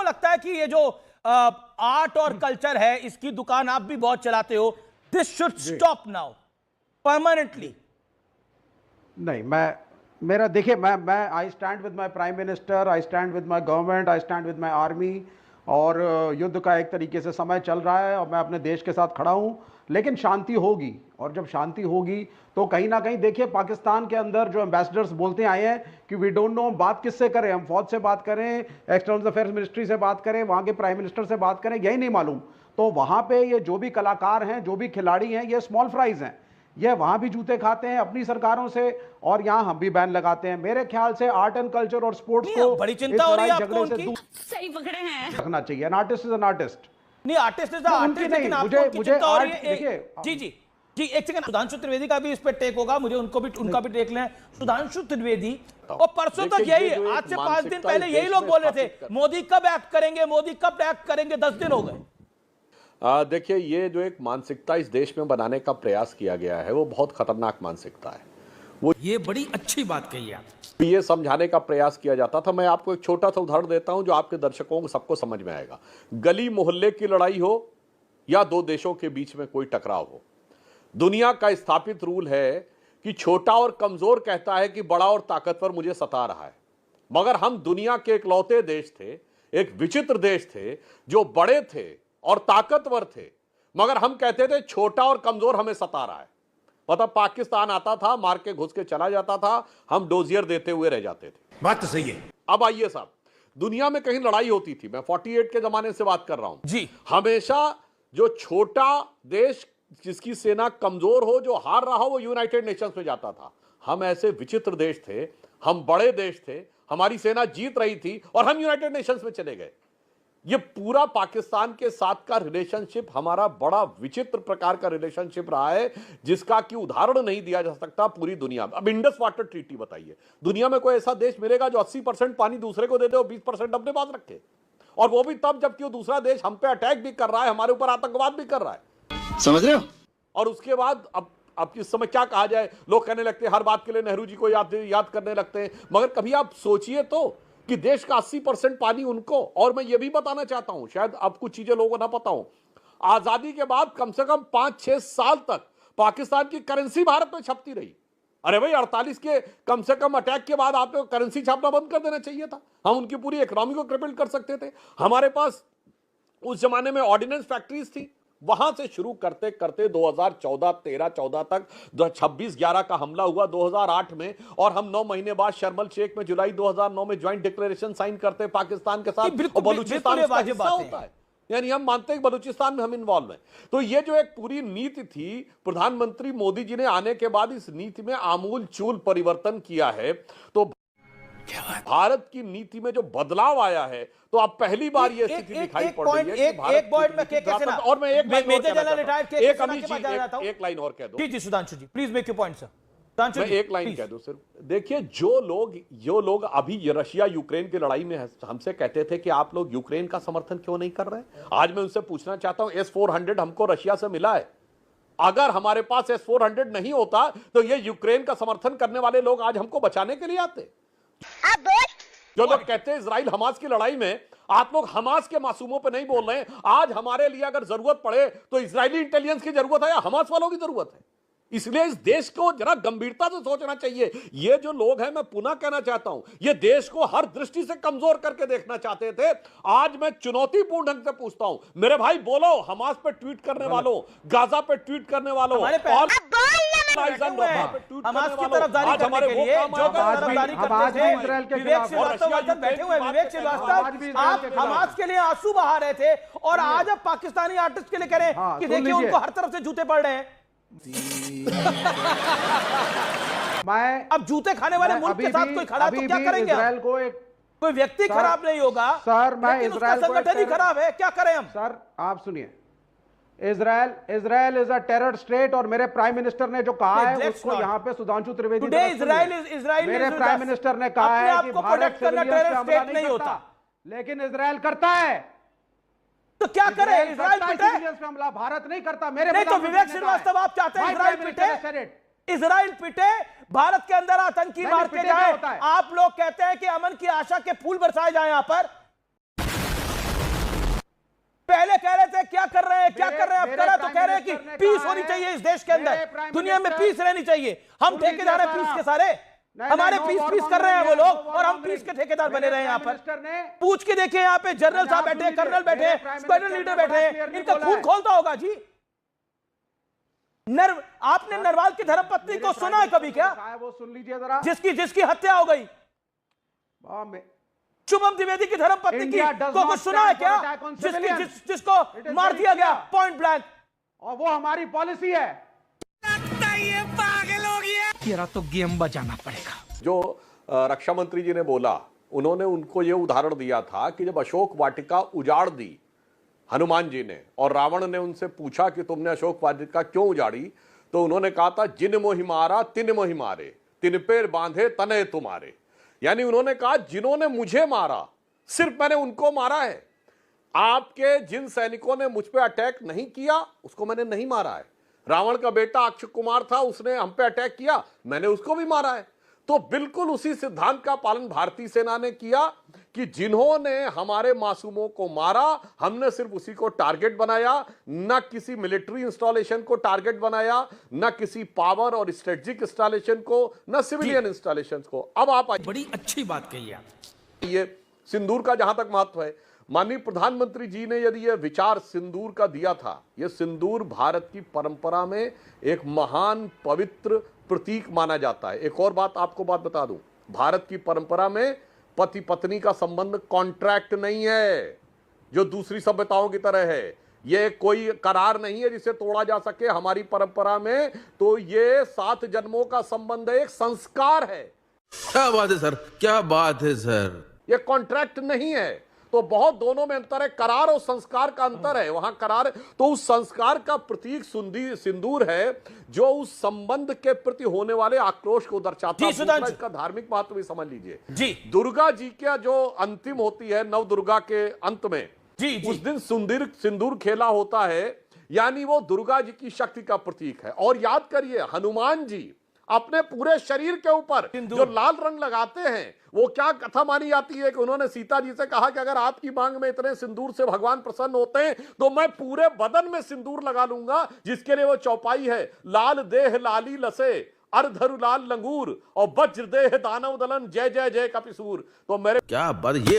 लगता है कि ये जो आर्ट और कल्चर है, इसकी दुकान आप भी बहुत चलाते हो, this should stop now permanently? नहीं, मेरा देखिए, मैं I stand with my prime minister, I stand with my government, I stand with my army. और युद्ध का एक तरीके से समय चल रहा है और मैं अपने देश के साथ खड़ा हूं, लेकिन शांति होगी। और जब शांति होगी तो कहीं ना कहीं देखिए, पाकिस्तान के अंदर जो एम्बेसडर्स बोलते आए हैं कि वी डोंट नो हम बात किससे करें, हम फौज से बात करें, एक्सटर्नल अफेयर्स मिनिस्ट्री से बात करें, वहां के प्राइम मिनिस्टर से बात करें, यही नहीं मालूम। तो वहां पे ये जो भी कलाकार हैं, जो भी खिलाड़ी हैं, ये स्मॉल फ्राइज हैं। ये वहां भी जूते खाते हैं अपनी सरकारों से, और यहां हम भी बैन लगाते हैं। मेरे ख्याल से आर्ट एंड कल्चर और स्पोर्ट्स को बड़ी चिंता हो रही है आपको उनकी? सही पकड़े हैं, रखना चाहिए। An artist is an artist. नहीं, आर्टिस्ट इज आर्टिस्ट, लेकिन आपको उनकी चिंता हो रही है। जी जी जी, एक सेकंड, सुधांशु त्रिवेदी का भी इस पे टेक होगा, मुझे उनका भी देख लें। सुधांशु त्रिवेदी, और परसों तक यही, आज से 5 दिन पहले यही लोग बोल रहे थे मोदी कब एक्ट करेंगे, मोदी कब एक्ट करेंगे, 10 दिन हो गए। देखिए, ये जो एक मानसिकता इस देश में बनाने का प्रयास किया गया है, वो बहुत खतरनाक मानसिकता है। वो ये बड़ी अच्छी बात कही आप। ये समझाने का प्रयास किया जाता था। मैं आपको एक छोटा सा उदाहरण देता हूं जो आपके दर्शकों को सबको समझ में आएगा। गली मोहल्ले की लड़ाई हो या दो देशों के बीच में कोई टकराव हो, दुनिया का स्थापित रूल है कि छोटा और कमजोर कहता है कि बड़ा और ताकतवर मुझे सता रहा है। मगर हम दुनिया के इकलौते देश थे, एक विचित्र देश थे, जो बड़े थे और ताकतवर थे, मगर हम कहते थे छोटा और कमजोर हमें सता रहा है। मतलब पाकिस्तान आता था, मार के घुस के चला जाता था, हम डोजियर देते हुए रह जाते थे। बात तो सही है। अब आइए साहब, दुनिया में कहीं लड़ाई होती थी, मैं 48 के जमाने से बात कर रहा हूं जी, हमेशा जो छोटा देश जिसकी सेना कमजोर हो, जो हार रहा हो, वो यूनाइटेड नेशंस में जाता था। हम ऐसे विचित्र देश थे, हम बड़े देश थे, हमारी सेना जीत रही थी और हम यूनाइटेड नेशंस में चले गए। ये पूरा पाकिस्तान के साथ का रिलेशनशिप हमारा बड़ा विचित्र प्रकार का रिलेशनशिप रहा है, जिसका कि उदाहरण नहीं दिया जा सकता पूरी दुनिया में। अब इंडस वाटर ट्रीटी बताइए, दुनिया में कोई ऐसा देश मिलेगा जो 80% पानी दूसरे को दे दे और 20% अपने पास रखे, और वो भी तब जबकि वो दूसरा देश हम पे अटैक भी कर रहा है, हमारे ऊपर आतंकवाद भी कर रहा है, समझ रहे हो? और उसके बाद अब इस समय क्या कहा जाए, लोग कहने लगते हैं हर बात के लिए नेहरू जी को याद करने लगते हैं। मगर कभी आप सोचिए तो कि देश का 80% पानी उनको, और मैं ये भी बताना चाहता हूं, शायद अब कुछ चीजें लोगों को ना पता हो, आजादी के बाद कम से कम 5-6 साल तक पाकिस्तान की करेंसी भारत में छपती रही। अरे भाई, 48 के कम से कम अटैक के बाद आपको करेंसी छापना बंद कर देना चाहिए था। हम उनकी पूरी इकोनॉमी को क्रिपल कर सकते थे। हमारे पास उस जमाने में ऑर्डिनेंस फैक्ट्रीज थी, वहां से शुरू करते करते 2014 तक 26/11 का हमला हुआ 2008 में, और हम 9 महीने बाद शर्मल शेख में जुलाई 2009 में ज्वाइंट डिक्लेरेशन साइन करते पाकिस्तान के साथ, और बलूचिस्तान उसका हिस्सा होता है। यानी हम मानते हैं कि बलूचिस्तान में हम इन्वॉल्व हैं। तो ये जो एक पूरी नीति थी, प्रधानमंत्री मोदी जी ने आने के बाद इस नीति में आमूल चूल परिवर्तन किया है। तो भारत की नीति में जो बदलाव आया है, तो अब पहली बार ये स्थिति दिखाई पड़ रही है कि एक पॉइंट में और मैं एक लाइन और कह दूं। जी Sudhanshu ji, please make your point sir. मैं एक लाइन कह दूं सिर्फ, देखिए, जो लोग अभी रशिया यूक्रेन की लड़ाई में हमसे कहते थे कि आप लोग यूक्रेन का समर्थन क्यों नहीं कर रहे, आज मैं उनसे पूछना चाहता हूं, S-400 हमको रशिया से मिला है। अगर हमारे पास S-400 नहीं होता तो ये यूक्रेन का समर्थन करने वाले लोग आज हमको बचाने के लिए आते। जो लोग कहते हैं इजराइल हमास की लड़ाई में, आप लोग हमास के मासूमों पे नहीं बोल रहे हैं। आज हमारे लिए अगर जरूरत पड़े तो इजरायली इंटेलिजेंस की जरूरत है या हमास वालों की जरूरत है। इसलिए इस देश को जरा गंभीरता से सोचना चाहिए। ये जो लोग हैं, मैं पुनः कहना चाहता हूं, ये देश को हर दृष्टि से कमजोर करके देखना चाहते थे। आज मैं चुनौतीपूर्ण ढंग से पूछता हूं, मेरे भाई बोलो, हमास पे ट्वीट करने वालों, गाजा पे ट्वीट करने वालों, और हमास की तरफदारी करने के लिए जो तरफदारी करते थे विवेक श्रीवास्तव बैठे हुए, विवेक श्रीवास्तव आप हमास के लिए आंसू बहा रहे थे, और आज आप पाकिस्तानी आर्टिस्ट के लिए कह रहे हैं कि देखिए उनको हर तरफ से जूते पड़ रहे हैं। मैं अब जूते खाने वाले मुल्क के साथ कोई खड़ा तो क्या करेंगे? इजराइल को एक कोई व्यक्ति खराब नहीं होगा सर, मैं इजराइल संगठन ही खराब है, क्या करें हम? सर आप सुनिए, Israel is a terror state, और मेरे प्राइम मिनिस्टर ने जो कहा है उसको यहाँ पे सुधांशु त्रिवेदी, मेरे प्राइम मिनिस्टर ने कहा है कि भारत टेरर स्टेट नहीं होता, लेकिन इजराइल करता है। तो क्या करें? इजराइल पिटे, हमला भारत नहीं करता। मेरे नहीं तो विवेक श्रीवास्तव आप चाहते हैं इजराइल पिटे, इजराइल पिटे, भारत के अंदर आतंकी मार के जाए। आप लोग कहते हैं कि अमन की आशा के फूल बरसाए जाए यहां पर। करा तो कह रहे हैं कि पीस होनी चाहिए इस देश के अंदर, दुनिया में पीस रहनी चाहिए। हम ठेकेदार हैं पीस के सारे, हमारे पीस कर रहे हैं वो लोग, और हम पीस के ठेकेदार बने रहे हैं। यहाँ पर पूछ के देखिए, यहाँ पे जनरल साहब बैठे, कर्नल बैठे, स्क्वाड्रन लीडर बैठे, इनका खून खोलता होगा जी। आपने नरवाल की धर्मपत्नी को सुना है कभी क्या? वो सुन लीजिए जरा, जिसकी हत्या हो गई, शुभम द्विवेदी की धर्मपत्नी की को कुछ सुना है क्या? जिसको मार दिया गया पॉइंट ब्लैंक, और वो हमारी पॉलिसी है। ये पागल हो गया, तेरा तो गेम बजाना पड़ेगा। जो रक्षा मंत्री जी ने बोला, उन्होंने उनको ये उदाहरण दिया था कि जब अशोक वाटिका उजाड़ दी हनुमान जी ने, और रावण ने उनसे पूछा कि तुमने अशोक वाटिका क्यों उजाड़ी, तो उन्होंने कहा था जिन मोहि मारा तिन मोहि मारे, तिन पेर बांधे तने तुम्हारे। यानी उन्होंने कहा जिन्होंने मुझे मारा सिर्फ मैंने उनको मारा है, आपके जिन सैनिकों ने मुझ पे अटैक नहीं किया उसको मैंने नहीं मारा है। रावण का बेटा अक्षय कुमार था, उसने हम पे अटैक किया, मैंने उसको भी मारा है। तो बिल्कुल उसी सिद्धांत का पालन भारतीय सेना ने किया कि जिन्होंने हमारे मासूमों को मारा, हमने सिर्फ उसी को टारगेट बनाया, न किसी मिलिट्री इंस्टॉलेशन को टारगेट बनाया, न किसी पावर और स्ट्रेटेजिक इंस्टॉलेशन को, न सिविलियन इंस्टॉलेशन को। अब आप बड़ी अच्छी बात कही आप। ये सिंदूर का जहां तक महत्व है, माननीय प्रधानमंत्री जी ने यदि यह विचार सिंदूर का दिया था, यह सिंदूर भारत की परंपरा में एक महान पवित्र प्रतीक माना जाता है। एक और बात आपको बता दूं, भारत की परंपरा में पति पत्नी का संबंध कॉन्ट्रैक्ट नहीं है जो दूसरी सभ्यताओं की तरह है। यह कोई करार नहीं है जिसे तोड़ा जा सके। हमारी परंपरा में तो ये 7 जन्मों का संबंध एक संस्कार है। क्या बात है सर, क्या बात है सर। यह कॉन्ट्रैक्ट नहीं है। तो बहुत दोनों में अंतर है, करार और संस्कार का अंतर है। वहां करार है तो उस संस्कार का प्रतीक सिंदूर है जो उस संबंध के प्रति होने वाले आक्रोश को दर्शाता है। इसका धार्मिक महत्व भी समझ लीजिए जी। दुर्गा जी का जो अंतिम होती है नव दुर्गा के अंत में, जी। उस दिन सिंदूर खेला होता है, यानी वो दुर्गा जी की शक्ति का प्रतीक है। और याद करिए, हनुमान जी अपने पूरे शरीर के ऊपर जो लाल रंग लगाते हैं, वो क्या कथा मानी जाती है कि उन्होंने सीता जी से कहा कि अगर आपकी मांग में इतने सिंदूर से भगवान प्रसन्न होते हैं तो मैं पूरे बदन में सिंदूर लगा लूंगा। जिसके लिए वो चौपाई है, लाल देह लाली लसे, अर्धरु लाल लंगूर, और वज्र देह दानव दलन, जय जय जय कपिसूर। तो मेरे क्या बात, ये